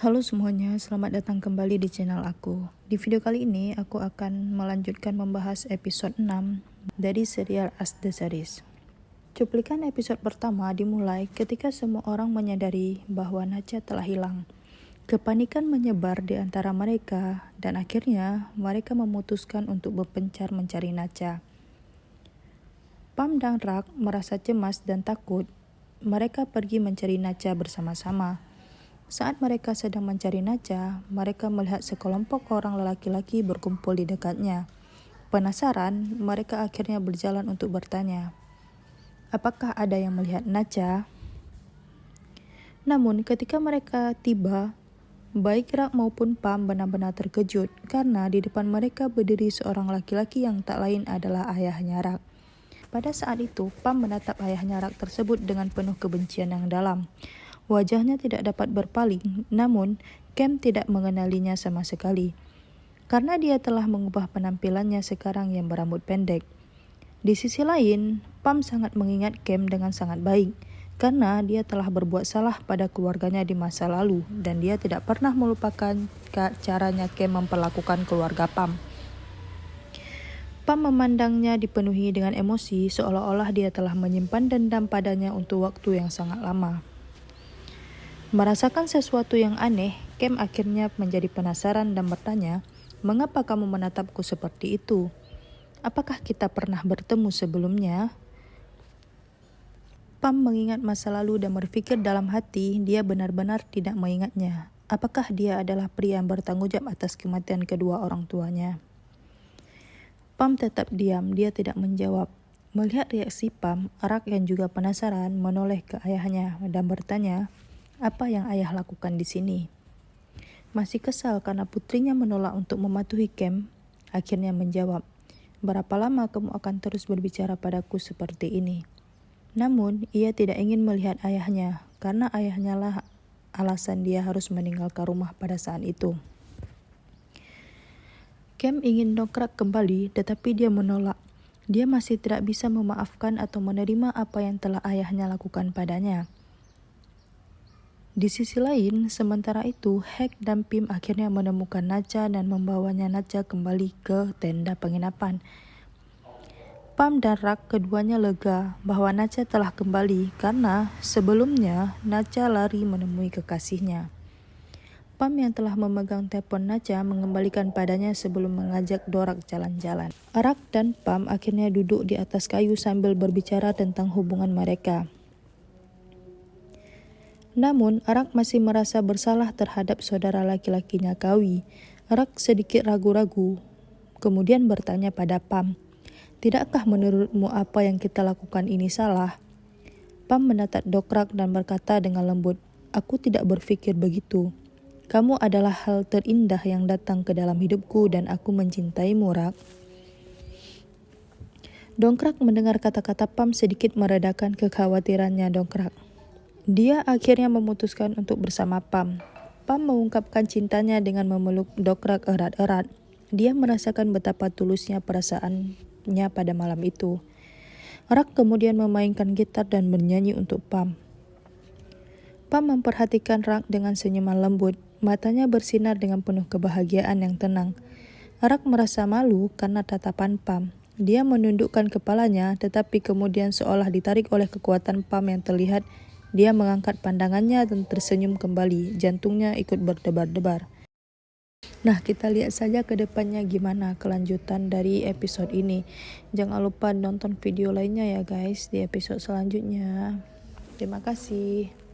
Halo semuanya, selamat datang kembali di channel aku. Di video kali ini, aku akan melanjutkan membahas episode 6 dari serial As The Series. Cuplikan episode pertama dimulai ketika semua orang menyadari bahwa Nacha telah hilang. Kepanikan menyebar di antara mereka, dan akhirnya mereka memutuskan untuk berpencar mencari Nacha. Pam dan Rak merasa cemas dan takut. Mereka pergi mencari Nacha bersama-sama. Saat mereka sedang mencari Nacha, mereka melihat sekelompok orang lelaki-laki berkumpul di dekatnya. Penasaran, mereka akhirnya berjalan untuk bertanya, apakah ada yang melihat Nacha? Namun ketika mereka tiba, baik Rak maupun Pam benar-benar terkejut karena di depan mereka berdiri seorang laki-laki yang tak lain adalah ayahnya Rak. Pada saat itu, Pam menatap ayahnya Rak tersebut dengan penuh kebencian yang dalam. Wajahnya tidak dapat berpaling, namun Cam tidak mengenalinya sama sekali. Karena dia telah mengubah penampilannya sekarang yang berambut pendek. Di sisi lain, Pam sangat mengingat Cam dengan sangat baik, karena dia telah berbuat salah pada keluarganya di masa lalu, dan dia tidak pernah melupakan caranya Cam memperlakukan keluarga Pam. Pam memandangnya dipenuhi dengan emosi seolah-olah dia telah menyimpan dendam padanya untuk waktu yang sangat lama. Merasakan sesuatu yang aneh, Cam akhirnya menjadi penasaran dan bertanya, mengapa kamu menatapku seperti itu? Apakah kita pernah bertemu sebelumnya? Pam mengingat masa lalu dan berpikir dalam hati dia benar-benar tidak mengingatnya. Apakah dia adalah pria yang bertanggung jawab atas kematian kedua orang tuanya? Pam tetap diam, dia tidak menjawab. Melihat reaksi Pam, Rak yang juga penasaran menoleh ke ayahnya dan bertanya, apa yang ayah lakukan di sini? Masih kesal karena putrinya menolak untuk mematuhi Cam, akhirnya menjawab, berapa lama kamu akan terus berbicara padaku seperti ini? Namun, ia tidak ingin melihat ayahnya, karena ayahnya lah alasan dia harus meninggalkan rumah pada saat itu. Cam ingin dongkrak kembali, tetapi dia menolak. Dia masih tidak bisa memaafkan atau menerima apa yang telah ayahnya lakukan padanya. Di sisi lain, sementara itu, Hek dan Pim akhirnya menemukan Nacha dan membawanya Nacha kembali ke tenda penginapan. Pam dan Rak keduanya lega bahwa Nacha telah kembali karena sebelumnya Nacha lari menemui kekasihnya. Pam yang telah memegang telepon Nacha mengembalikan padanya sebelum mengajak Dorak jalan-jalan. Rak dan Pam akhirnya duduk di atas kayu sambil berbicara tentang hubungan mereka. Namun, Rak masih merasa bersalah terhadap saudara laki-lakinya Kawi. Rak sedikit ragu-ragu, kemudian bertanya pada Pam, tidakkah menurutmu apa yang kita lakukan ini salah? Pam menatap Dokrak dan berkata dengan lembut, aku tidak berpikir begitu. Kamu adalah hal terindah yang datang ke dalam hidupku dan aku mencintaimu, Rak. Dongkrak mendengar kata-kata Pam sedikit meredakan kekhawatirannya Dongkrak. Dia akhirnya memutuskan untuk bersama Pam. Pam mengungkapkan cintanya dengan memeluk Dongkrak erat-erat. Dia merasakan betapa tulusnya perasaannya pada malam itu. Rak kemudian memainkan gitar dan bernyanyi untuk Pam. Pam memperhatikan Rak dengan senyuman lembut. Matanya bersinar dengan penuh kebahagiaan yang tenang. Rak merasa malu karena tatapan Pam. Dia menundukkan kepalanya, tetapi kemudian seolah ditarik oleh kekuatan Pam yang terlihat, dia mengangkat pandangannya dan tersenyum kembali. Jantungnya ikut berdebar-debar. Nah, kita lihat saja ke depannya gimana kelanjutan dari episode ini. Jangan lupa nonton video lainnya ya guys di episode selanjutnya. Terima kasih.